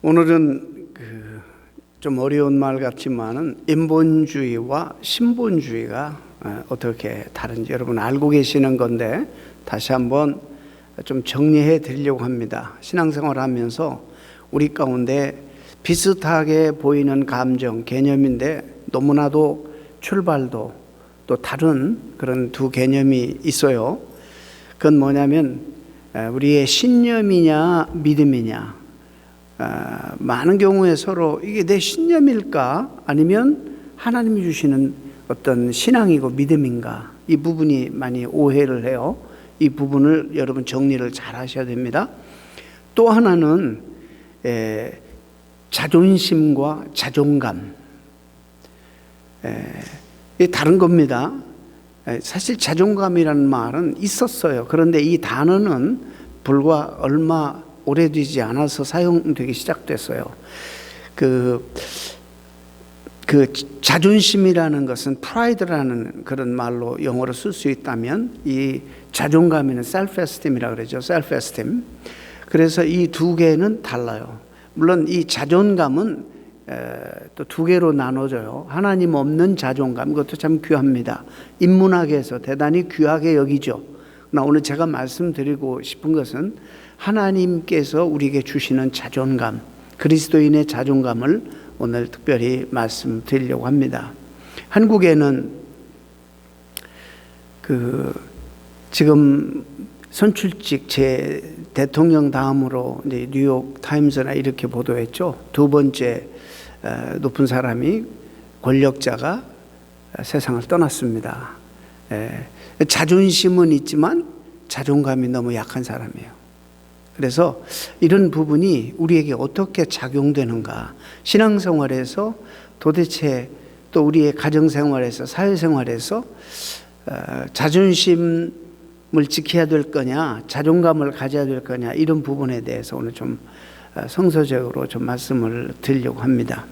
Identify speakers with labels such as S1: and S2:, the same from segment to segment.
S1: 오늘은 좀 어려운 말 같지만은 인본주의와 신본주의가 어떻게 다른지 여러분 알고 계시는 건데 다시 한번 좀 정리해 드리려고 합니다. 신앙생활 하면서 우리 가운데 비슷하게 보이는 감정, 개념인데 너무나도 출발도 또 다른 그런 두 개념이 있어요. 그건 뭐냐면 우리의 신념이냐 믿음이냐. 많은 경우에 서로 이게 내 신념일까 아니면 하나님이 주시는 어떤 신앙이고 믿음인가, 이 부분이 많이 오해를 해요. 이 부분을 여러분 정리를 잘 하셔야 됩니다. 또 하나는 자존심과 자존감, 이게 다른 겁니다. 사실 자존감이라는 말은 있었어요. 그런데 이 단어는 불과 얼마 오래되지 않아서 사용되기 시작됐어요. 그 자존심이라는 것은 프라이드라는 그런 말로 영어로 쓸 수 있다면, 이 자존감에는 self-esteem이라고 그러죠. self-esteem. 그래서 이 두 개는 달라요. 물론 이 자존감은 또 두 개로 나눠져요. 하나님 없는 자존감, 이것도 참 귀합니다. 인문학에서 대단히 귀하게 여기죠. 그러나 오늘 제가 말씀드리고 싶은 것은 하나님께서 우리에게 주시는 자존감, 그리스도인의 자존감을 오늘 특별히 말씀드리려고 합니다. 한국에는 지금 선출직 제 대통령 다음으로 이제 뉴욕 타임스나 이렇게 보도했죠. 두 번째 높은 사람이, 권력자가 세상을 떠났습니다. 자존심은 있지만 자존감이 너무 약한 사람이에요. 그래서 이런 부분이 우리에게 어떻게 작용되는가, 신앙생활에서 도대체 또 우리의 가정생활에서 사회생활에서 자존심을 지켜야 될 거냐, 자존감을 가져야 될 거냐, 이런 부분에 대해서 오늘 좀 성서적으로 좀 말씀을 드리려고 합니다.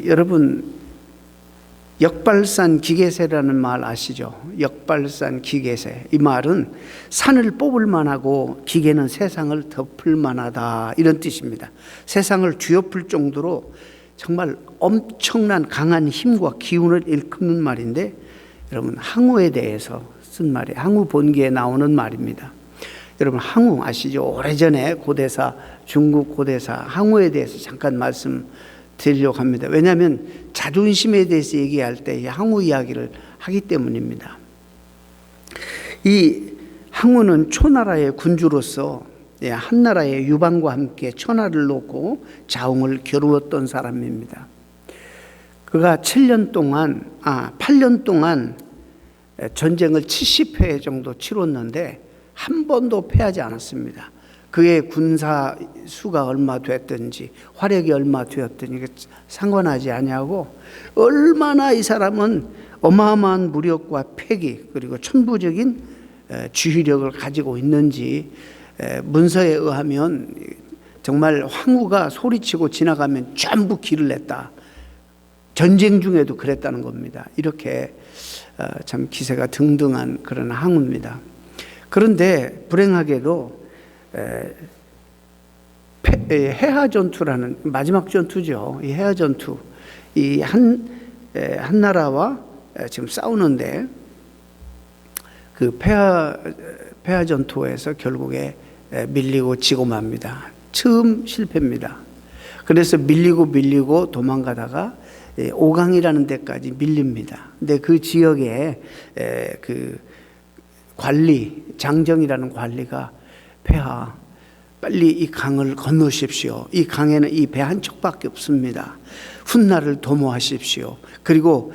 S1: 여러분 역발산 기계세라는 말 아시죠? 역발산 기계세. 이 말은 산을 뽑을 만하고 기계는 세상을 덮을 만하다, 이런 뜻입니다. 세상을 뒤엎을 정도로 정말 엄청난 강한 힘과 기운을 일컫는 말인데, 여러분 항우에 대해서 쓴 말이에요. 항우 본기에 나오는 말입니다. 여러분 항우 아시죠? 오래전에 고대사, 중국 고대사 항우에 대해서 잠깐 말씀드리려고 합니다. 왜냐하면 자존심에 대해서 얘기할 때 항우 이야기를 하기 때문입니다. 이 항우는 초나라의 군주로서 한 나라의 유방과 함께 천하를 놓고 자웅을 겨루었던 사람입니다. 그가 8년 동안 전쟁을 70회 정도 치렀는데 한 번도 패하지 않았습니다. 그의 군사 수가 얼마 됐든지 화력이 얼마 되었든지 상관하지 아니하고, 얼마나 이 사람은 어마어마한 무력과 패기 그리고 천부적인 지휘력을 가지고 있는지, 문서에 의하면 정말 황후가 소리치고 지나가면 전부 길을 냈다, 전쟁 중에도 그랬다는 겁니다. 이렇게 참 기세가 등등한 그런 항우입니다. 그런데 불행하게도 해하 전투라는 마지막 전투죠. 이 해하 전투, 이 한 나라와 지금 싸우는데, 그 폐하 전투에서 결국에 밀리고 지고 맙니다. 처음 실패입니다. 그래서 밀리고 도망가다가 오강이라는 데까지 밀립니다. 근데 그 지역에 그 장정이라는 관리가, 폐하 빨리 이 강을 건너십시오. 이 강에는 이 배 한 척밖에 없습니다. 훗날을 도모하십시오. 그리고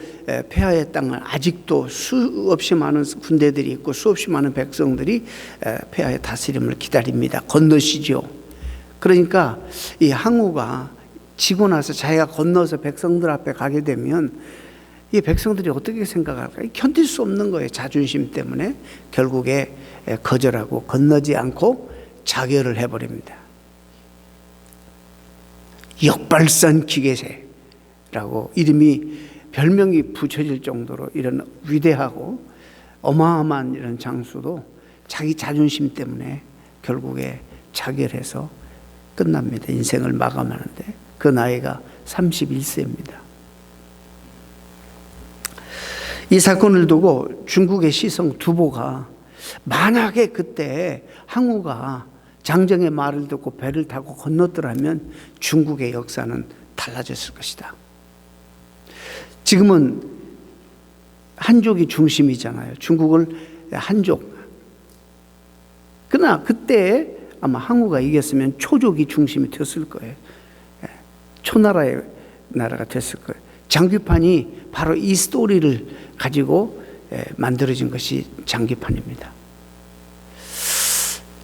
S1: 폐하의 땅은 아직도 수없이 많은 군대들이 있고 수없이 많은 백성들이 폐하의 다스림을 기다립니다. 건너시죠. 그러니까 이 항우가 지고 나서 자기가 건너서 백성들 앞에 가게 되면 이 백성들이 어떻게 생각할까? 견딜 수 없는 거예요. 자존심 때문에 결국에 거절하고 건너지 않고 자결을 해버립니다. 역발산 기계세라고 별명이 붙여질 정도로 이런 위대하고 어마어마한 이런 장수도 자기 자존심 때문에 결국에 자결해서 끝납니다. 인생을 마감하는데 그 나이가 31세입니다. 이 사건을 두고 중국의 시성 두보가 만약에 그때 항우가 장정의 말을 듣고 배를 타고 건넜더라면 중국의 역사는 달라졌을 것이다. 지금은 한족이 중심이잖아요. 중국을 한족. 그러나 그때 아마 항우가 이겼으면 초족이 중심이 됐을 거예요. 초나라의 나라가 됐을 거예요. 장귀판이 바로 이 스토리를 가지고 만들어진 것이 장귀판입니다.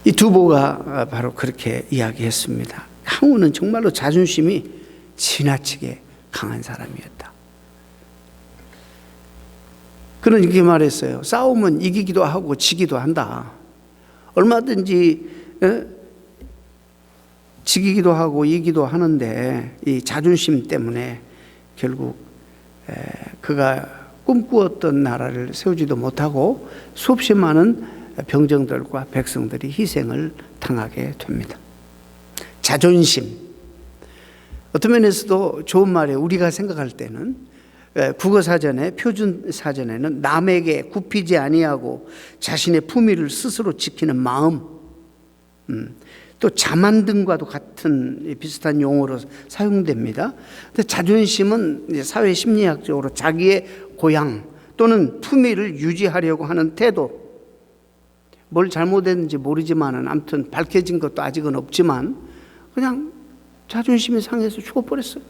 S1: 이 두보가 바로 그렇게 이야기했습니다. 항우는 정말로 자존심이 지나치게 강한 사람이었다. 그는 이렇게 말했어요. 싸움은 이기기도 하고 지기도 한다. 얼마든지 지기기도 하고 이기기도 하는데 이 자존심 때문에 결국 그가 꿈꾸었던 나라를 세우지도 못하고 수없이 많은 병정들과 백성들이 희생을 당하게 됩니다. 자존심. 어떤 면에서도 좋은 말이에요. 우리가 생각할 때는 국어사전에 표준사전에는 남에게 굽히지 아니하고 자신의 품위를 스스로 지키는 마음, 또 자만 등과도 같은 비슷한 용어로 사용됩니다. 근데 자존심은 사회 심리학적으로 자기의 고양 또는 품위를 유지하려고 하는 태도, 뭘 잘못했는지 모르지만은 아무튼 밝혀진 것도 아직은 없지만 그냥 자존심이 상해서 죽어버렸어요.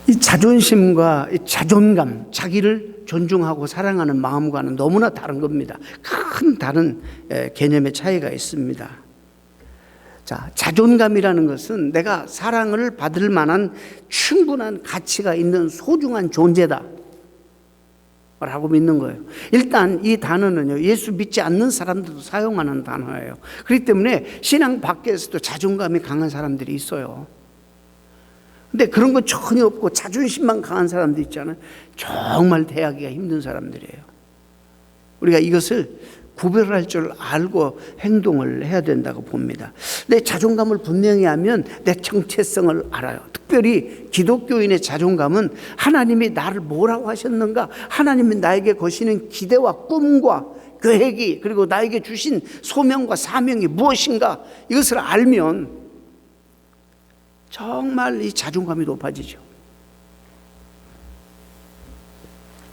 S1: 이 자존심과 이 자존감, 자기를 존중하고 사랑하는 마음과는 너무나 다른 겁니다. 큰 다른 개념의 차이가 있습니다. 자, 자존감이라는 것은 내가 사랑을 받을 만한 충분한 가치가 있는 소중한 존재다 라고 믿는 거예요. 일단 이 단어는요, 예수 믿지 않는 사람들도 사용하는 단어예요. 그렇기 때문에 신앙 밖에서도 자존감이 강한 사람들이 있어요. 근데 그런 건 전혀 없고 자존심만 강한 사람들 있잖아요. 정말 대하기가 힘든 사람들이에요. 우리가 이것을 구별할 줄 알고 행동을 해야 된다고 봅니다. 내 자존감을 분명히 하면 내 정체성을 알아요. 특별히 기독교인의 자존감은 하나님이 나를 뭐라고 하셨는가, 하나님이 나에게 거시는 기대와 꿈과 계획이, 그리고 나에게 주신 소명과 사명이 무엇인가, 이것을 알면 정말 이 자존감이 높아지죠.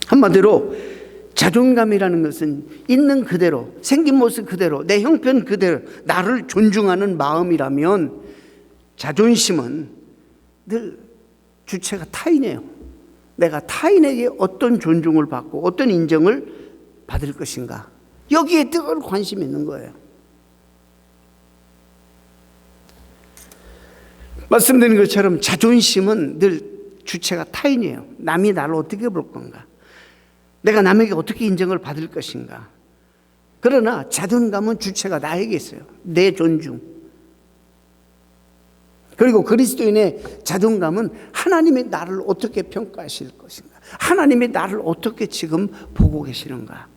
S1: 한마디로 자존감이라는 것은 있는 그대로, 생긴 모습 그대로, 내 형편 그대로 나를 존중하는 마음이라면, 자존심은 늘 주체가 타인이에요. 내가 타인에게 어떤 존중을 받고 어떤 인정을 받을 것인가, 여기에 늘 관심이 있는 거예요. 말씀드린 것처럼 자존심은 늘 주체가 타인이에요. 남이 나를 어떻게 볼 건가, 내가 남에게 어떻게 인정을 받을 것인가. 그러나 자존감은 주체가 나에게 있어요. 내 존중. 그리고 그리스도인의 자존감은 하나님이 나를 어떻게 평가하실 것인가, 하나님이 나를 어떻게 지금 보고 계시는가.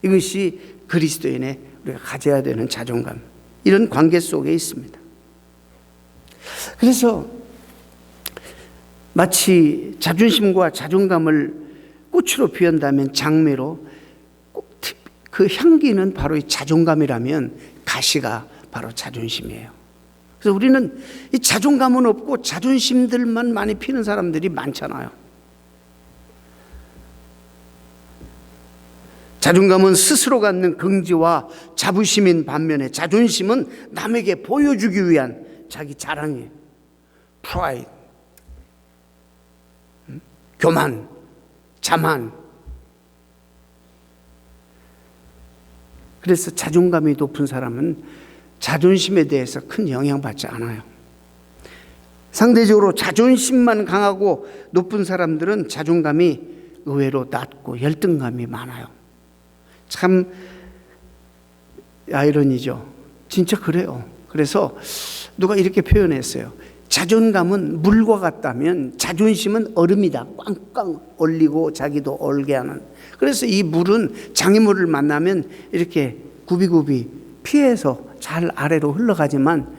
S1: 이것이 그리스도인의 우리가 가져야 되는 자존감, 이런 관계 속에 있습니다. 그래서 마치 자존심과 자존감을 꽃으로 피운다면 장미로, 그 향기는 바로 이 자존감이라면 가시가 바로 자존심이에요. 그래서 우리는 이 자존감은 없고 자존심들만 많이 피는 사람들이 많잖아요. 자존감은 스스로 갖는 긍지와 자부심인 반면에 자존심은 남에게 보여주기 위한 자기 자랑이에요. 프라이드, 교만, 자만. 그래서 자존감이 높은 사람은 자존심에 대해서 큰 영향받지 않아요. 상대적으로 자존심만 강하고 높은 사람들은 자존감이 의외로 낮고 열등감이 많아요. 참 아이러니죠. 진짜 그래요. 그래서 누가 이렇게 표현했어요. 자존감은 물과 같다면 자존심은 얼음이다. 꽝꽝 얼리고 자기도 얼게 하는. 그래서 이 물은 장애물을 만나면 이렇게 굽이굽이 피해서 잘 아래로 흘러가지만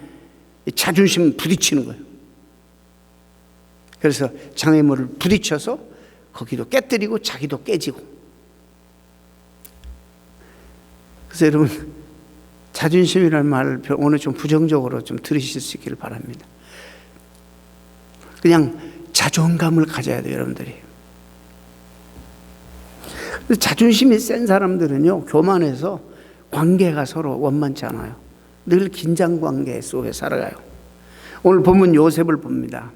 S1: 자존심은 부딪히는 거예요. 그래서 장애물을 부딪혀서 거기도 깨뜨리고 자기도 깨지고. 그래서 여러분, 자존심이라는 말을 오늘 좀 부정적으로 좀 들으실 수 있기를 바랍니다. 그냥 자존감을 가져야 돼요, 여러분들이. 자존심이 센 사람들은요, 교만해서 관계가 서로 원만치 않아요. 늘 긴장 관계 속에 살아가요. 오늘 본문 요셉을 봅니다.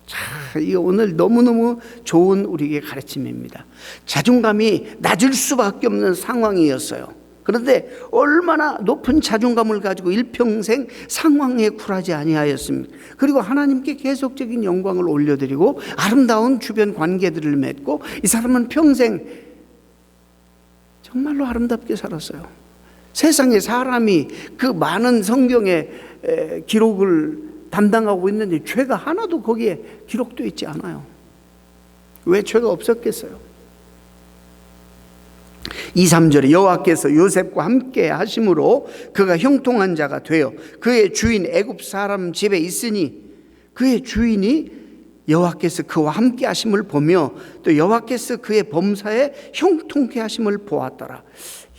S1: 자, 이거 오늘 너무너무 좋은 우리에게 가르침입니다. 자존감이 낮을 수밖에 없는 상황이었어요. 그런데 얼마나 높은 자존감을 가지고 일평생 상황에 굴하지 아니하였습니까? 그리고 하나님께 계속적인 영광을 올려드리고 아름다운 주변 관계들을 맺고 이 사람은 평생 정말로 아름답게 살았어요. 세상에 사람이 그 많은 성경의 기록을 담당하고 있는데 죄가 하나도 거기에 기록되어 있지 않아요. 왜 죄가 없었겠어요? 2, 3절에 여호와께서 요셉과 함께 하심으로 그가 형통한 자가 되어 그의 주인 애굽 사람 집에 있으니 그의 주인이 여호와께서 그와 함께 하심을 보며 또 여호와께서 그의 범사에 형통케 하심을 보았더라.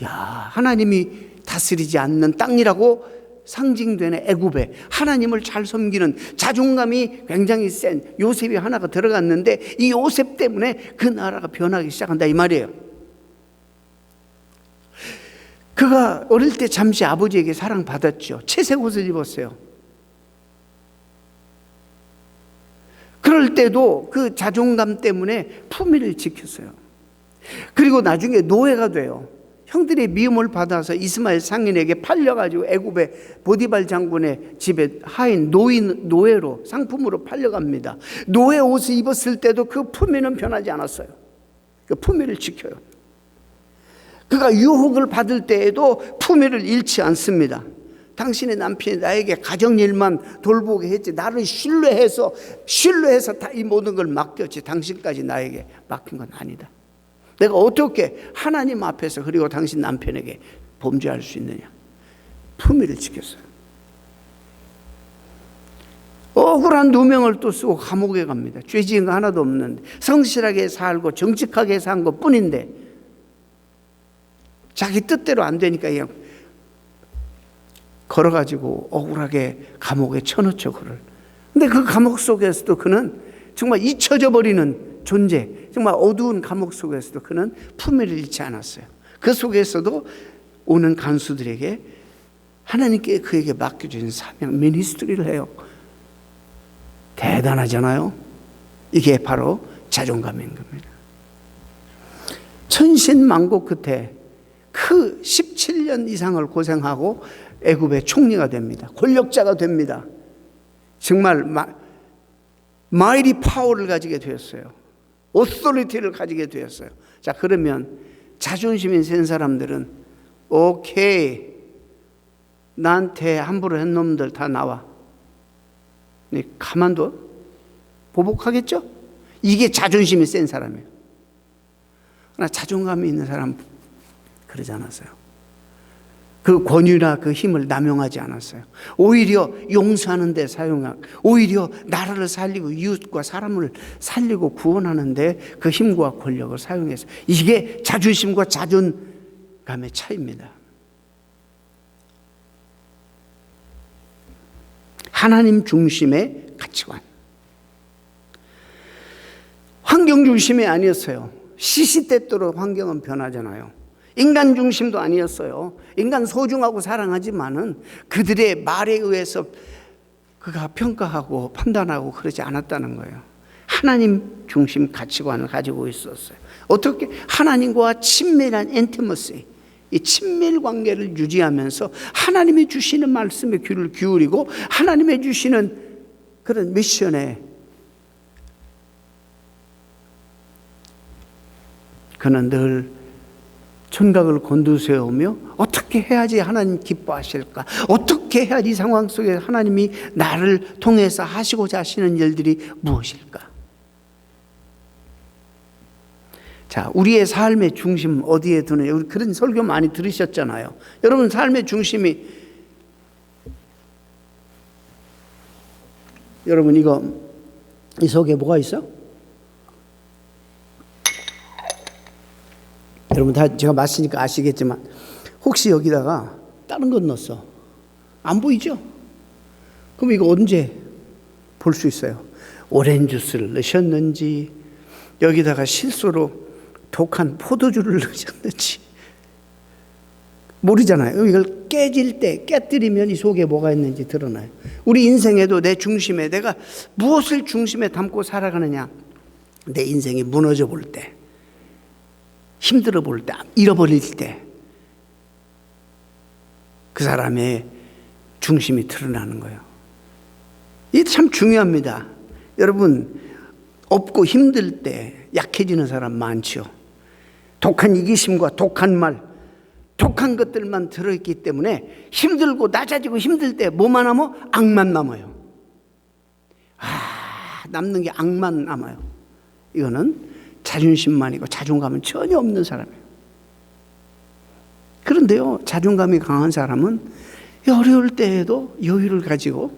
S1: 야, 하나님이 다스리지 않는 땅이라고 상징되는 애굽에 하나님을 잘 섬기는 자존감이 굉장히 센 요셉이 하나가 들어갔는데 이 요셉 때문에 그 나라가 변하기 시작한다 이 말이에요. 그가 어릴 때 잠시 아버지에게 사랑받았죠. 채색 옷을 입었어요. 그럴 때도 그 자존감 때문에 품위를 지켰어요. 그리고 나중에 노예가 돼요. 형들의 미움을 받아서 이스마엘 상인에게 팔려가지고 애굽의 보디발 장군의 집에 하인 노예로 상품으로 팔려갑니다. 노예 옷을 입었을 때도 그 품위는 변하지 않았어요. 그 품위를 지켜요. 그가 유혹을 받을 때에도 품위를 잃지 않습니다. 당신의 남편이 나에게 가정일만 돌보게 했지 나를 신뢰해서 다 이 모든 걸 맡겼지 당신까지 나에게 맡긴 건 아니다. 내가 어떻게 하나님 앞에서 그리고 당신 남편에게 범죄할 수 있느냐. 품위를 지켰어요. 억울한 누명을 또 쓰고 감옥에 갑니다. 죄 지은 거 하나도 없는데 성실하게 살고 정직하게 산 것 뿐인데 자기 뜻대로 안 되니까 그냥 걸어가지고 억울하게 감옥에 쳐넣죠, 그를. 근데 그 감옥 속에서도 그는 정말 잊혀져 버리는 존재, 정말 어두운 감옥 속에서도 그는 품위를 잃지 않았어요. 그 속에서도 오는 간수들에게 하나님께 그에게 맡겨진 사명, 미니스트리를 해요. 대단하잖아요. 이게 바로 자존감인 겁니다. 천신만고 끝에 그 17년 이상을 고생하고 애굽의 총리가 됩니다. 권력자가 됩니다. 정말 마이리 파워를 가지게 되었어요. 오소리티를 가지게 되었어요. 자, 그러면 자존심이 센 사람들은 오케이, 나한테 함부로 한 놈들 다 나와. 가만둬? 보복하겠죠? 이게 자존심이 센 사람이에요. 그러나 자존감이 있는 사람은 그러지 않았어요. 그 권위나 그 힘을 남용하지 않았어요. 오히려 용서하는 데 사용하고 오히려 나라를 살리고 이웃과 사람을 살리고 구원하는 데 그 힘과 권력을 사용해서 이게 자존심과 자존감의 차이입니다. 하나님 중심의 가치관. 환경 중심이 아니었어요. 시시때때로 환경은 변하잖아요. 인간 중심도 아니었어요. 인간 소중하고 사랑하지만은 그들의 말에 의해서 그가 평가하고 판단하고 그러지 않았다는 거예요. 하나님 중심 가치관을 가지고 있었어요. 어떻게? 하나님과 친밀한 인티머시, 이 친밀 관계를 유지하면서 하나님이 주시는 말씀에 귀를 기울이고 하나님이 주시는 그런 미션에 그는 늘 청각을 곤두세우며 어떻게 해야지 하나님 기뻐하실까? 어떻게 해야지 이 상황 속에 하나님이 나를 통해서 하시고자 하시는 일들이 무엇일까? 자, 우리의 삶의 중심 어디에 두느냐. 우리 그런 설교 많이 들으셨잖아요. 여러분 삶의 중심이, 여러분 이거 이 속에 뭐가 있어? 여러분 다 제가 마시니까 아시겠지만 혹시 여기다가 다른 것 넣었어? 안 보이죠? 그럼 이거 언제 볼 수 있어요? 오렌지 주스를 넣으셨는지, 여기다가 실수로 독한 포도주를 넣으셨는지 모르잖아요. 이걸 깨질 때, 깨뜨리면 이 속에 뭐가 있는지 드러나요. 우리 인생에도 내 중심에, 내가 무엇을 중심에 담고 살아가느냐, 내 인생이 무너져 볼 때, 힘들어 볼 때, 잃어버릴 때, 그 사람의 중심이 드러나는 거예요. 이게 참 중요합니다. 여러분, 없고 힘들 때 약해지는 사람 많죠. 독한 이기심과 독한 말, 독한 것들만 들어있기 때문에 힘들고 낮아지고 힘들 때 뭐만 남아? 악만 남아요. 남는 게 악만 남아요. 이거는 자존심만이고 자존감은 전혀 없는 사람이에요. 그런데요, 자존감이 강한 사람은 어려울 때에도 여유를 가지고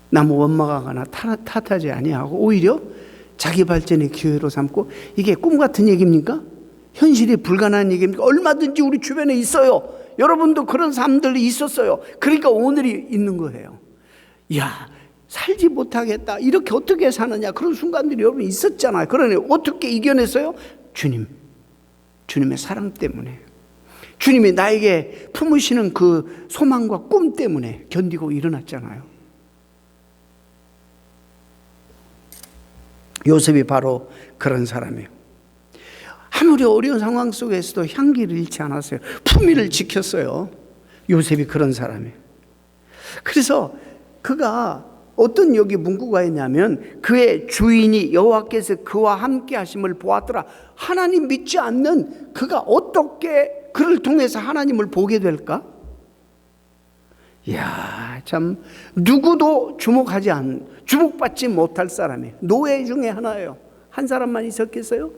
S1: 남 원망하거나 탓하지 아니하고 오히려 자기 발전의 기회로 삼고, 이게 꿈 같은 얘기입니까? 현실이 불가능한 얘기입니까? 얼마든지 우리 주변에 있어요. 여러분도 그런 사람들이 있었어요. 그러니까 오늘이 있는 거예요. 야, 살지 못하겠다, 이렇게 어떻게 사느냐, 그런 순간들이 여러분 있었잖아요. 그러니 어떻게 이겨냈어요? 주님의 사랑 때문에, 주님이 나에게 품으시는 그 소망과 꿈 때문에 견디고 일어났잖아요. 요셉이 바로 그런 사람이에요. 아무리 어려운 상황 속에서도 향기를 잃지 않았어요. 품위를 지켰어요. 요셉이 그런 사람이에요. 그래서 그가 어떤 여기 문구가 있냐면, 그의 주인이 여호와께서 그와 함께 하심을 보았더라. 하나님 믿지 않는 그가 어떻게 그를 통해서 하나님을 보게 될까? 이야, 참 누구도 주목받지 못할 사람이에요. 노예 중에 하나예요. 한 사람만 있었겠어요?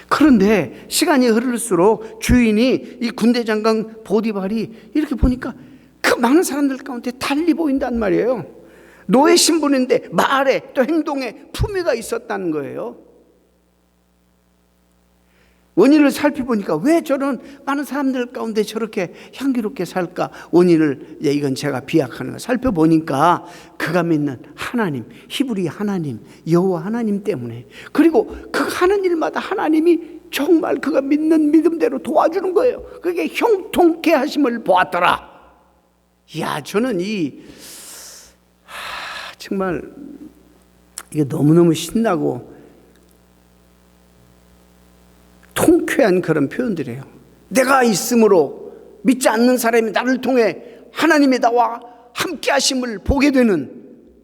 S1: 그런데 시간이 흐를수록 주인이, 이 군대 장관 보디발이 이렇게 보니까 그 많은 사람들 가운데 달리 보인단 말이에요. 노예 신분인데 말에 또 행동에 품위가 있었다는 거예요. 원인을 살펴보니까 왜 저런 많은 사람들 가운데 저렇게 향기롭게 살까? 원인을, 이건 제가 비약하는 거 살펴보니까 그가 믿는 하나님, 히브리 하나님, 여호와 하나님 때문에, 그리고 그 하는 일마다 하나님이 정말 그가 믿는 믿음대로 도와주는 거예요. 그게 형통케 하심을 보았더라. 이야, 저는 정말 이게 너무너무 신나고 통쾌한 그런 표현들이에요. 내가 있으므로 믿지 않는 사람이 나를 통해 하나님이 나와 함께 하심을 보게 되는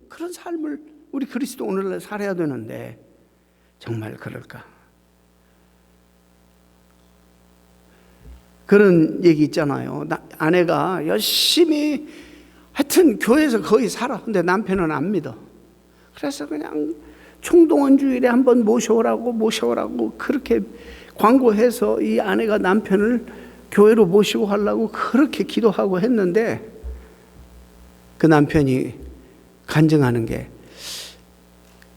S1: 그런 삶을 우리 그리스도 오늘날 살아야 되는데 정말 그럴까? 그런 얘기 있잖아요. 아내가 열심히 하여튼 교회에서 거의 살아. 근데 남편은 안 믿어. 그래서 그냥 총동원 주일에 한번 모셔오라고 그렇게 광고해서 이 아내가 남편을 교회로 모시고 하려고 그렇게 기도하고 했는데, 그 남편이 간증하는 게,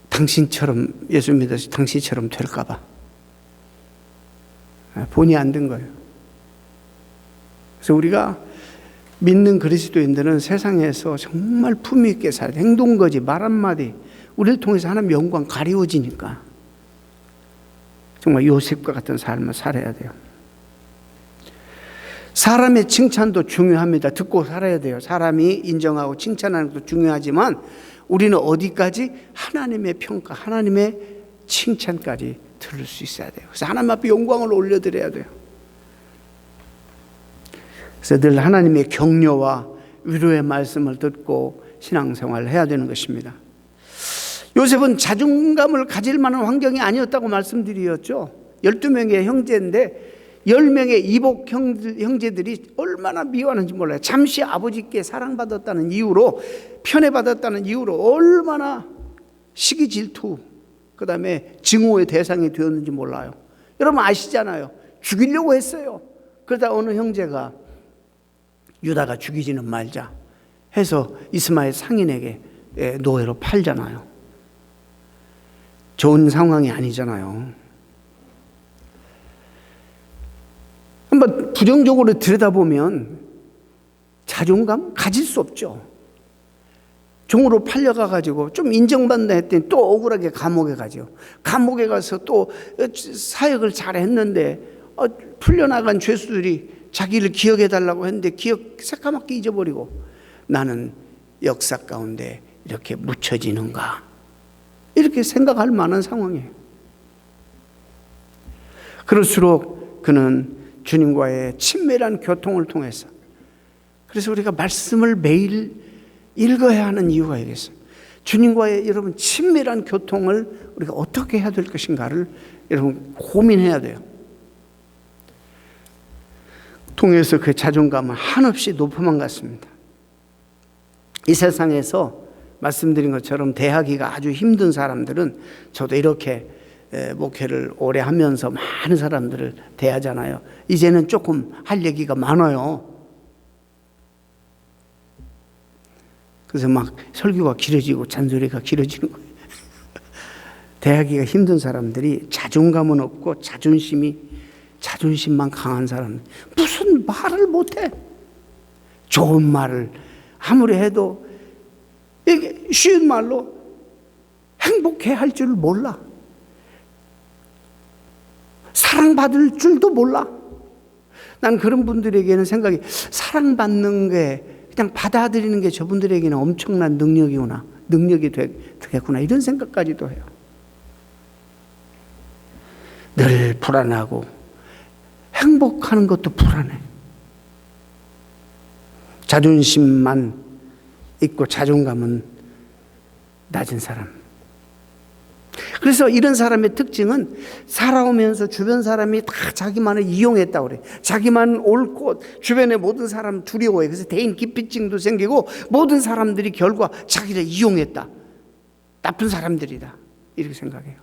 S1: 당신처럼 예수 믿어서 당신처럼 될까 봐 본이 안 된 거예요. 그래서 우리가 믿는 그리스도인들은 세상에서 정말 품위 있게 살아야 돼. 행동거지, 말 한마디, 우리를 통해서 하나님 영광 가리워지니까 정말 요셉과 같은 삶을 살아야 돼요. 사람의 칭찬도 중요합니다. 듣고 살아야 돼요. 사람이 인정하고 칭찬하는 것도 중요하지만 우리는 어디까지? 하나님의 평가, 하나님의 칭찬까지 들을 수 있어야 돼요. 그래서 하나님 앞에 영광을 올려드려야 돼요. 그래서 늘 하나님의 격려와 위로의 말씀을 듣고 신앙생활을 해야 되는 것입니다. 요셉은 자존감을 가질 만한 환경이 아니었다고 말씀드렸죠. 12명의 형제인데 10명의 이복 형제들이 얼마나 미워하는지 몰라요. 잠시 아버지께 사랑받았다는 이유로, 편애받았다는 이유로 얼마나 시기 질투가 그 다음에 증오의 대상이 되었는지 몰라요. 여러분 아시잖아요. 죽이려고 했어요. 그러다 어느 형제가 유다가 죽이지는 말자 해서 이스마엘 상인에게 노예로 팔잖아요. 좋은 상황이 아니잖아요. 한번 부정적으로 들여다보면 자존감 가질 수 없죠. 종으로 팔려가가지고 좀 인정받는다 했더니 또 억울하게 감옥에 가죠. 감옥에 가서 또 사역을 잘했는데 풀려나간 죄수들이 자기를 기억해달라고 했는데 기억 새까맣게 잊어버리고 나는 역사 가운데 이렇게 묻혀지는가, 이렇게 생각할 만한 상황이에요. 그럴수록 그는 주님과의 친밀한 교통을 통해서, 그래서 우리가 말씀을 매일 읽어야 하는 이유가 있겠어요. 주님과의 여러분 친밀한 교통을 우리가 어떻게 해야 될 것인가를 여러분 고민해야 돼요. 통해서 그 자존감은 한없이 높아만 갔습니다. 이 세상에서 말씀드린 것처럼 대하기가 아주 힘든 사람들은, 저도 이렇게 목회를 오래 하면서 많은 사람들을 대하잖아요. 이제는 조금 할 얘기가 많아요. 그래서 막 설교가 길어지고 잔소리가 길어지는 거예요. 대하기가 힘든 사람들이 자존감은 없고 자존심만 강한 사람, 무슨 말을 못해. 좋은 말을 아무리 해도 이게 쉬운 말로 행복해 할 줄 몰라. 사랑받을 줄도 몰라. 난 그런 분들에게는 생각이, 사랑받는 게 그냥 받아들이는 게 저분들에게는 엄청난 능력이 되겠구나, 이런 생각까지도 해요. 늘 불안하고 행복하는 것도 불안해. 자존심만 있고 자존감은 낮은 사람. 그래서 이런 사람의 특징은 살아오면서 주변 사람이 다 자기만을 이용했다고 그래. 자기만 옳고 주변의 모든 사람 두려워해. 그래서 대인 기피증도 생기고 모든 사람들이 결과 자기를 이용했다, 나쁜 사람들이다, 이렇게 생각해요.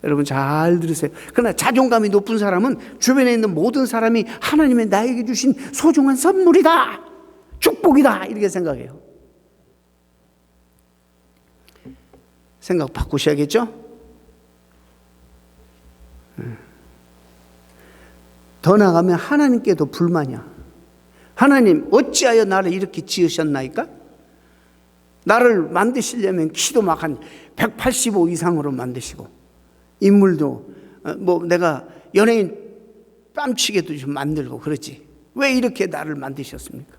S1: 여러분 잘 들으세요. 그러나 자존감이 높은 사람은 주변에 있는 모든 사람이 하나님의 나에게 주신 소중한 선물이다, 축복이다, 이렇게 생각해요. 생각 바꾸셔야겠죠? 더 나아가면 하나님께도 불만이야. 하나님 어찌하여 나를 이렇게 지으셨나이까? 나를 만드시려면 키도 막 한 185 이상으로 만드시고, 인물도 뭐 내가 연예인 뺨치게도 좀 만들고 그렇지, 왜 이렇게 나를 만드셨습니까?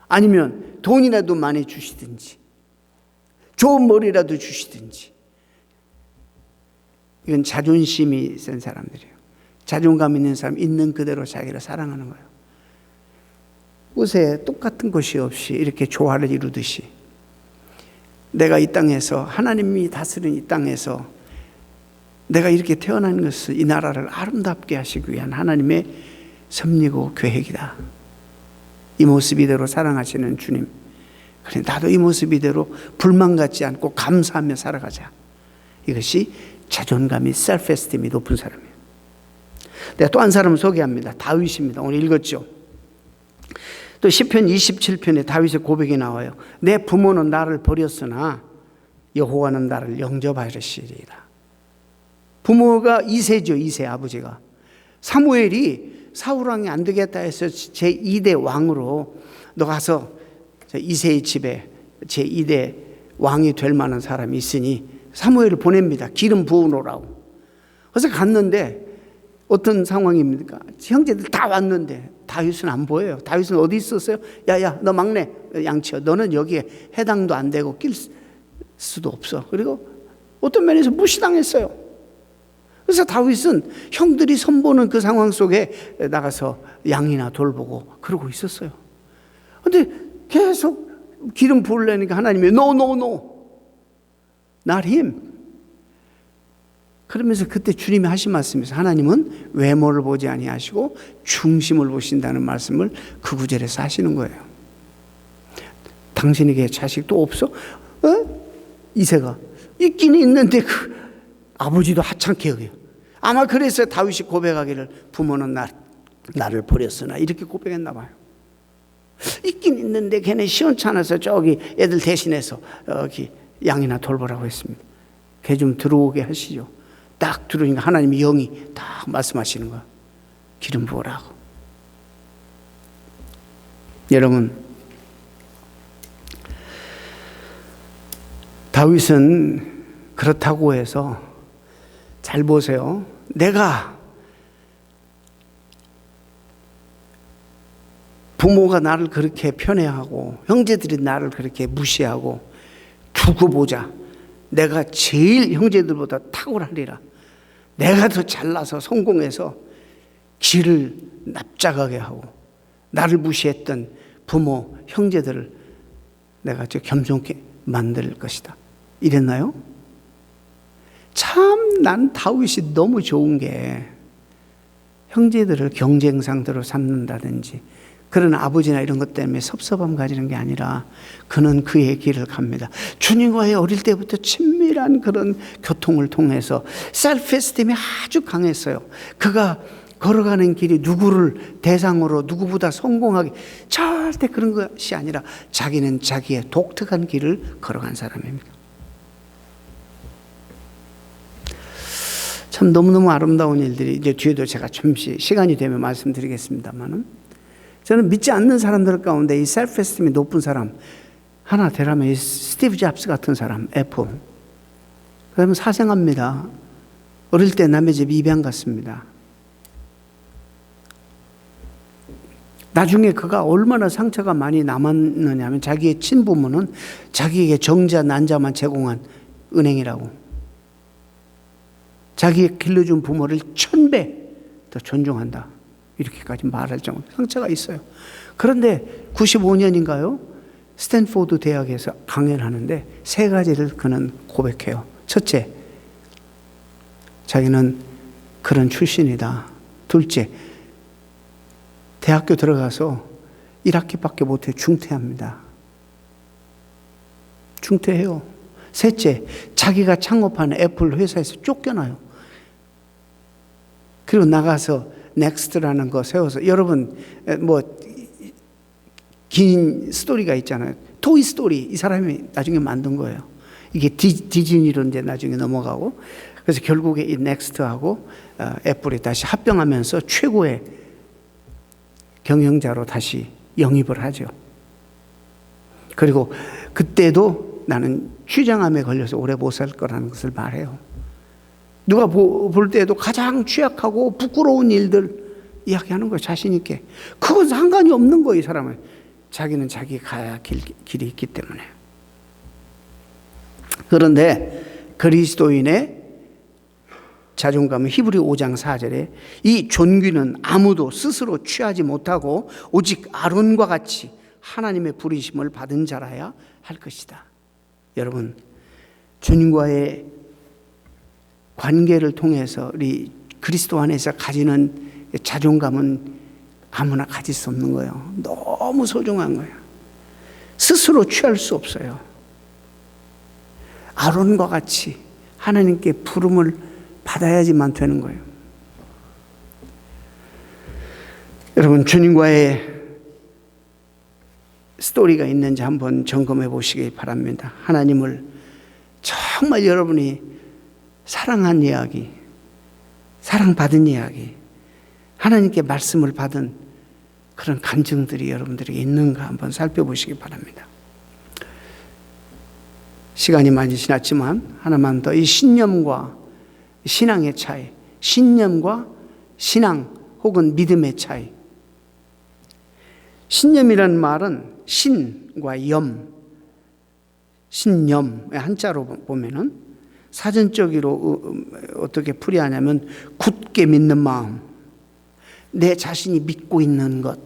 S1: 아니면 돈이라도 많이 주시든지 좋은 머리라도 주시든지. 이건 자존심이 센 사람들이에요. 자존감 있는 사람, 있는 그대로 자기를 사랑하는 거예요. 옷에 똑같은 것이 없이 이렇게 조화를 이루듯이 내가 이 땅에서, 하나님이 다스리는 이 땅에서 내가 이렇게 태어난 것은 이 나라를 아름답게 하시기 위한 하나님의 섭리고 계획이다. 이 모습 이대로 사랑하시는 주님, 그래 나도 이 모습 이대로 불만 갖지 않고 감사하며 살아가자. 이것이 자존감이, 셀프에스팀이 높은 사람이에요. 내가 또 한 사람을 소개합니다. 다윗입니다. 오늘 읽었죠. 또 시편 27편에 다윗의 고백이 나와요. 내 부모는 나를 버렸으나 여호와는 나를 영접하시리이다. 부모가 이새죠. 이새 아버지가. 사무엘이 사울왕이 안 되겠다 해서 제2대 왕으로 너 가서 이새의 집에 제2대 왕이 될 만한 사람이 있으니 사무엘을 보냅니다. 기름 부어놓으라고. 그래서 갔는데 어떤 상황입니까? 형제들 다 왔는데 다윗은 안 보여요. 다윗은 어디 있었어요? 야야, 너 막내 양치야, 너는 여기에 해당도 안 되고 낄 수도 없어. 그리고 어떤 면에서 무시당했어요. 그래서 다윗은 형들이 선보는 그 상황 속에 나가서 양이나 돌보고 그러고 있었어요. 그런데 계속 기름 부으려니까 하나님이 No, not him. 그러면서 그때 주님이 하신 말씀에서 하나님은 외모를 보지 아니하시고 중심을 보신다는 말씀을 그 구절에서 하시는 거예요. 당신에게 자식 또 없어? 이새가 있긴 있는데 그 아버지도 하찮게 여겨요. 아마 그래서 다윗이 고백하기를 부모는 나를 버렸으나 이렇게 고백했나 봐요. 있긴 있는데 걔네 시원찮아서 저기 애들 대신해서 여기 양이나 돌보라고 했습니다. 걔 좀 들어오게 하시죠. 딱 들어오니까 하나님의 영이 딱 말씀하시는 거야. 기름 부으라고. 여러분, 다윗은 그렇다고 해서 잘 보세요. 내가 부모가 나를 그렇게 편애하고 형제들이 나를 그렇게 무시하고 두고 보자. 내가 제일 형제들보다 탁월하리라. 내가 더 잘나서 성공해서 길을 납작하게 하고 나를 무시했던 부모, 형제들을 내가 저 겸손케 만들 것이다. 이랬나요? 참 난 다윗이 너무 좋은 게 형제들을 경쟁 상대로 삼는다든지 그런 아버지나 이런 것 때문에 섭섭함 가지는 게 아니라 그는 그의 길을 갑니다. 주님과의 어릴 때부터 친밀한 그런 교통을 통해서 셀프 에스팀이 아주 강했어요. 그가 걸어가는 길이 누구를 대상으로 누구보다 성공하게 절대 그런 것이 아니라 자기는 자기의 독특한 길을 걸어간 사람입니다. 참 너무너무 아름다운 일들이 이제 뒤에도 제가 잠시 시간이 되면 말씀드리겠습니다만은 저는 믿지 않는 사람들 가운데 이 셀프 에스팀이 높은 사람 하나 되라면 이 스티브 잡스 같은 사람, 애플. 그러면 사생합니다. 어릴 때 남의 집 입양 갔습니다. 나중에 그가 얼마나 상처가 많이 남았느냐 하면 자기의 친부모는 자기에게 정자, 난자만 제공한 은행이라고. 자기의 길러준 부모를 1000배 더 존중한다. 이렇게까지 말할 정도 상처가 있어요. 그런데 95년인가요? 스탠포드 대학에서 강연을 하는데 3가지를 그는 고백해요. 첫째, 자기는 그런 출신이다. 둘째, 대학교 들어가서 1학기밖에 못해 중퇴합니다. 중퇴해요. 셋째, 자기가 창업하는 애플 회사에서 쫓겨나요. 그리고 나가서 넥스트라는 거 세워서 여러분 긴 스토리가 있잖아요. 토이 스토리 이 사람이 나중에 만든 거예요. 이게 디즈니로 이제 나중에 넘어가고 그래서 결국에 이 넥스트하고 애플이 다시 합병하면서 최고의 경영자로 다시 영입을 하죠. 그리고 그때도 나는 췌장암에 걸려서 오래 못 살 거라는 것을 말해요. 누가 볼 때에도 가장 취약하고 부끄러운 일들 이야기하는 거예요. 자신 있게. 그건 상관이 없는 거예요. 이 사람은. 자기는 자기 가야 길이 있기 때문에. 그런데 그리스도인의 자존감은 히브리 5장 4절에 이 존귀는 아무도 스스로 취하지 못하고 오직 아론과 같이 하나님의 부르심을 받은 자라야 할 것이다. 여러분, 주님과의 관계를 통해서 우리 그리스도 안에서 가지는 자존감은 아무나 가질 수 없는 거예요. 너무 소중한 거예요. 스스로 취할 수 없어요. 아론과 같이 하나님께 부름을 받아야지만 되는 거예요. 여러분, 주님과의 스토리가 있는지 한번 점검해 보시기 바랍니다. 하나님을 정말 여러분이 사랑한 이야기, 사랑받은 이야기, 하나님께 말씀을 받은 그런 감정들이 여러분들에게 있는가 한번 살펴보시기 바랍니다. 시간이 많이 지났지만 하나만 더 이 신념과 신앙의 차이, 신념과 신앙 혹은 믿음의 차이. 신념이라는 말은 신과 염, 신념의 한자로 보면은 사전적으로 어떻게 풀이하냐면 굳게 믿는 마음, 내 자신이 믿고 있는 것.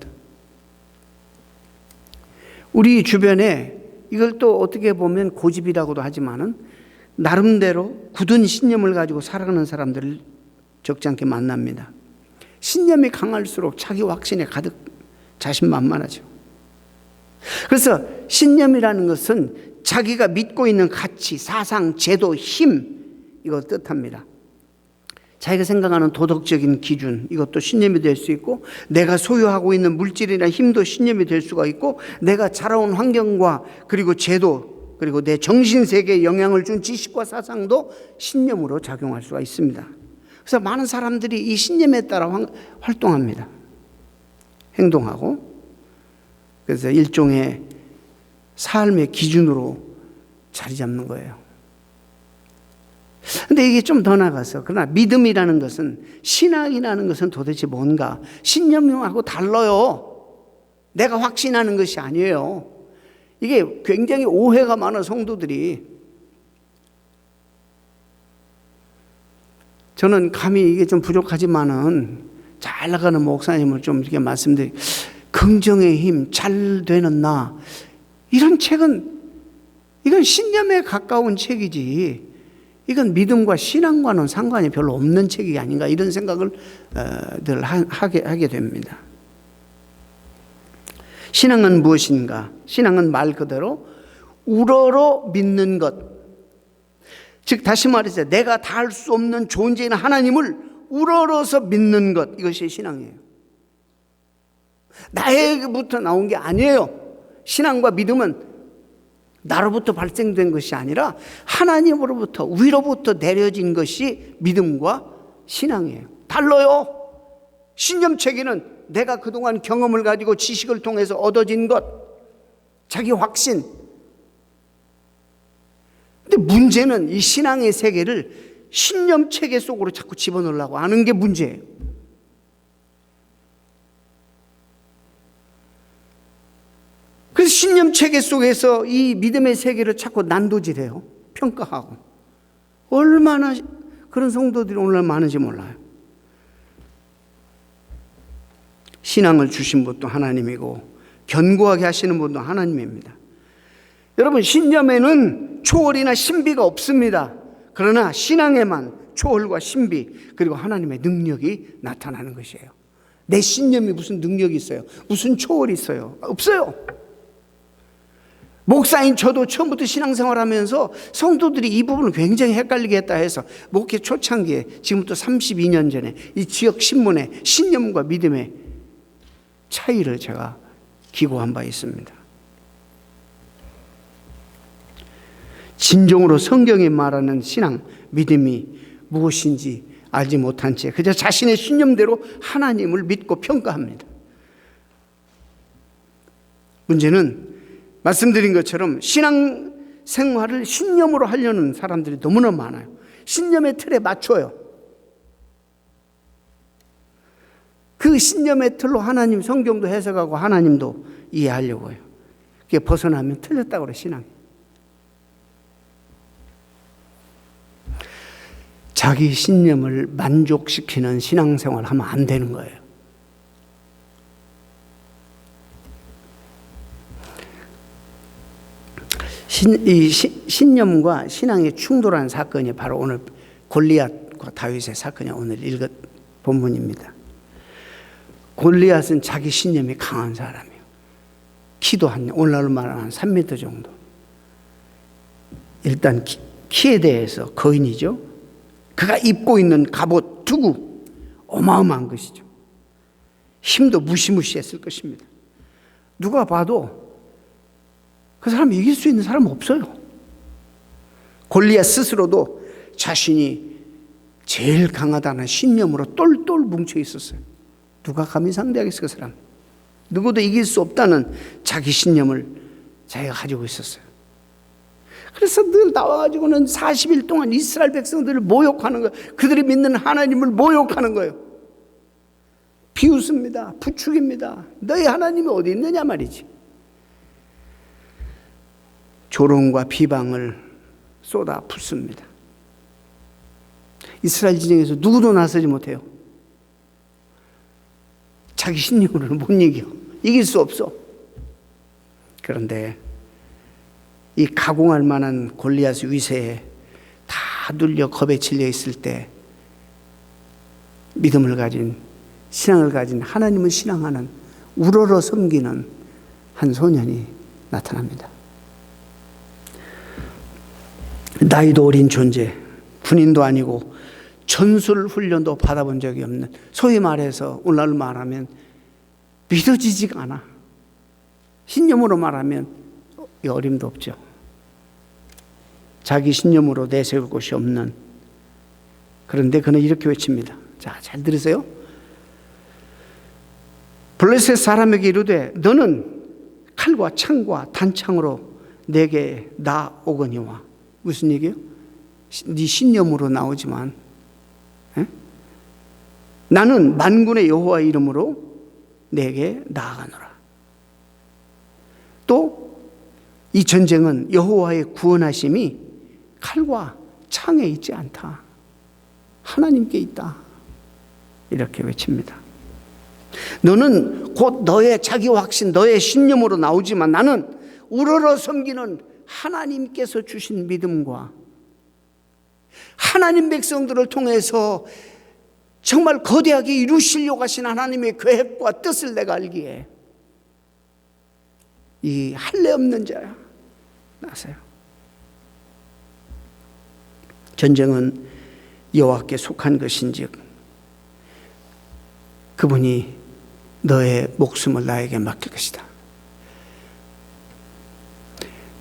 S1: 우리 주변에 이걸 또 어떻게 보면 고집이라고도 하지만은 나름대로 굳은 신념을 가지고 살아가는 사람들을 적지 않게 만납니다. 신념이 강할수록 자기 확신에 가득 자신만만하죠. 그래서 신념이라는 것은 자기가 믿고 있는 가치, 사상, 제도, 힘, 이거 뜻합니다. 자기가 생각하는 도덕적인 기준, 이것도 신념이 될 수 있고, 내가 소유하고 있는 물질이나 힘도 신념이 될 수가 있고, 내가 자라온 환경과 그리고 제도, 그리고 내 정신세계에 영향을 준 지식과 사상도 신념으로 작용할 수가 있습니다. 그래서 많은 사람들이 이 신념에 따라 활동합니다. 행동하고. 그래서 일종의 삶의 기준으로 자리 잡는 거예요. 근데 이게 좀 더 나가서, 그러나 믿음이라는 것은, 신앙이라는 것은 도대체 뭔가? 신념하고 달라요. 내가 확신하는 것이 아니에요. 이게 굉장히 오해가 많아, 성도들이. 저는 감히 이게 좀 부족하지만은 잘 나가는 목사님을 좀 이렇게 말씀드리고, 긍정의 힘, 잘 되는 나, 이런 책은 이건 신념에 가까운 책이지, 이건 믿음과 신앙과는 상관이 별로 없는 책이 아닌가, 이런 생각을 늘 하게 됩니다. 신앙은 무엇인가? 신앙은 말 그대로 우러러 믿는 것. 즉 다시 말해서 내가 다 할 수 없는 존재인 하나님을 우러러서 믿는 것, 이것이 신앙이에요. 나에게부터 나온 게 아니에요. 신앙과 믿음은 나로부터 발생된 것이 아니라 하나님으로부터, 위로부터 내려진 것이 믿음과 신앙이에요. 달라요. 신념체계는 내가 그동안 경험을 가지고 지식을 통해서 얻어진 것, 자기 확신. 근데 문제는 이 신앙의 세계를 신념체계 속으로 자꾸 집어넣으려고 하는 게 문제예요. 그래서 신념체계 속에서 이 믿음의 세계를 자꾸 난도질해요. 평가하고. 얼마나 그런 성도들이 오늘 많은지 몰라요. 신앙을 주신 분도 하나님이고 견고하게 하시는 분도 하나님입니다. 여러분, 신념에는 초월이나 신비가 없습니다. 그러나 신앙에만 초월과 신비, 그리고 하나님의 능력이 나타나는 것이에요. 내 신념이 무슨 능력이 있어요? 무슨 초월이 있어요? 없어요. 목사인 저도 처음부터 신앙생활 하면서 성도들이 이 부분을 굉장히 헷갈리게 했다 해서 목회 초창기에, 지금부터 32년 전에 이 지역 신문에 신념과 믿음의 차이를 제가 기고한 바 있습니다. 진정으로 성경이 말하는 신앙, 믿음이 무엇인지 알지 못한 채 그저 자신의 신념대로 하나님을 믿고 평가합니다. 문제는 말씀드린 것처럼 신앙 생활을 신념으로 하려는 사람들이 너무나 많아요. 신념의 틀에 맞춰요. 그 신념의 틀로 하나님 성경도 해석하고 하나님도 이해하려고 해요. 그게 벗어나면 틀렸다고 그래요, 신앙이. 자기 신념을 만족시키는 신앙생활을 하면 안 되는 거예요. 신념과 신앙이 충돌한 사건이 바로 오늘 골리앗과 다윗의 사건이 오늘 읽은 본문입니다. 골리앗은 자기 신념이 강한 사람이에요. 키도 오늘날로 말하면 한 3m 정도. 일단 키에 대해서 거인이죠. 그가 입고 있는 갑옷, 투구, 어마어마한 것이죠. 힘도 무시무시했을 것입니다. 누가 봐도 그 사람 이길 수 있는 사람 없어요. 골리앗 스스로도 자신이 제일 강하다는 신념으로 똘똘 뭉쳐 있었어요. 누가 감히 상대하겠어, 그 사람. 누구도 이길 수 없다는 자기 신념을 자기가 가지고 있었어요. 그래서 늘 나와가지고는 40일 동안 이스라엘 백성들을 모욕하는 거예요. 그들이 믿는 하나님을 모욕하는 거예요. 비웃습니다. 부축입니다. 너희 하나님이 어디 있느냐 말이지. 조롱과 비방을 쏟아 붓습니다. 이스라엘 진영에서 누구도 나서지 못해요. 자기 신념으로는 못 이겨. 이길 수 없어. 그런데 이 가공할 만한 골리앗의 위세에 다 눌려 겁에 질려 있을 때 믿음을 가진, 신앙을 가진, 하나님을 신앙하는, 우러러 섬기는 한 소년이 나타납니다. 나이도 어린 존재, 군인도 아니고 전술 훈련도 받아본 적이 없는, 소위 말해서 오늘날로 말하면 믿어지지가 않아. 신념으로 말하면 어림도 없죠. 자기 신념으로 내세울 곳이 없는. 그런데 그는 이렇게 외칩니다. 자, 잘 들으세요. 블레셋 사람에게 이르되 너는 칼과 창과 단창으로 내게 나오거니와. 무슨 얘기예요? 네 신념으로 나오지만 나는 만군의 여호와의 이름으로 내게 나아가노라. 또 이 전쟁은 여호와의 구원하심이 칼과 창에 있지 않다. 하나님께 있다. 이렇게 외칩니다. 너는 곧 너의 자기 확신, 너의 신념으로 나오지만 나는 우러러 섬기는 하나님께서 주신 믿음과 하나님 백성들을 통해서 정말 거대하게 이루시려고 하신 하나님의 계획과 뜻을 내가 알기에 이 할례 없는 자야 나세요. 전쟁은 여호와께 속한 것인즉 그분이 너의 목숨을 나에게 맡길 것이다.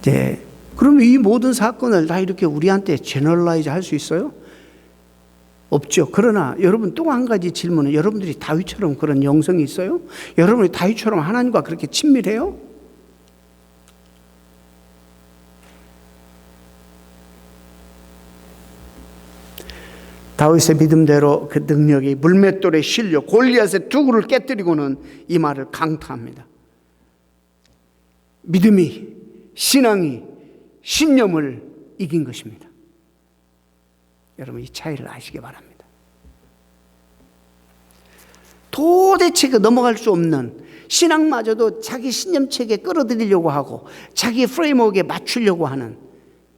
S1: 네, 그럼 이 모든 사건을 다 이렇게 우리한테 제너럴라이즈 할 수 있어요? 없죠. 그러나 여러분 또 한 가지 질문은, 여러분들이 다윗처럼 그런 영성이 있어요? 여러분이 다윗처럼 하나님과 그렇게 친밀해요? 다윗의 믿음대로 그 능력이 물맷돌에 실려 골리앗의 두구를 깨뜨리고는 이 말을 강타합니다. 믿음이, 신앙이 신념을 이긴 것입니다. 여러분 이 차이를 아시기 바랍니다. 도대체 넘어갈 수 없는 신앙마저도 자기 신념책에 끌어들이려고 하고 자기 프레임워크에 맞추려고 하는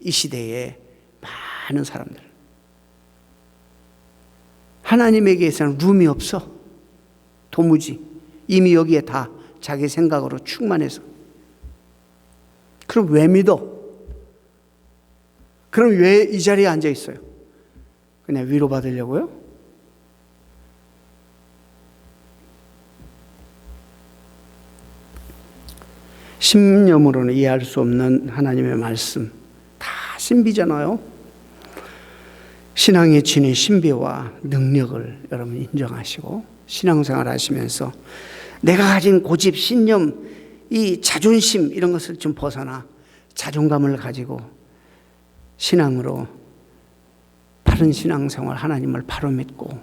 S1: 이 시대에 많은 사람들, 하나님에게서는 룸이 없어. 도무지 이미 여기에 다 자기 생각으로 충만해서. 그럼 왜 믿어? 그럼 왜 이 자리에 앉아 있어요? 그냥 위로받으려고요? 신념으로는 이해할 수 없는 하나님의 말씀, 다 신비잖아요. 신앙의 진의 신비와 능력을 여러분 인정하시고 신앙생활 하시면서 내가 가진 고집, 신념, 이 자존심 이런 것을 좀 벗어나 자존감을 가지고 신앙으로 바른 신앙생활, 하나님을 바로 믿고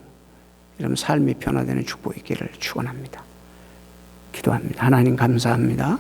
S1: 이러면 삶이 변화되는 축복이 있기를 축원합니다. 기도합니다. 하나님 감사합니다.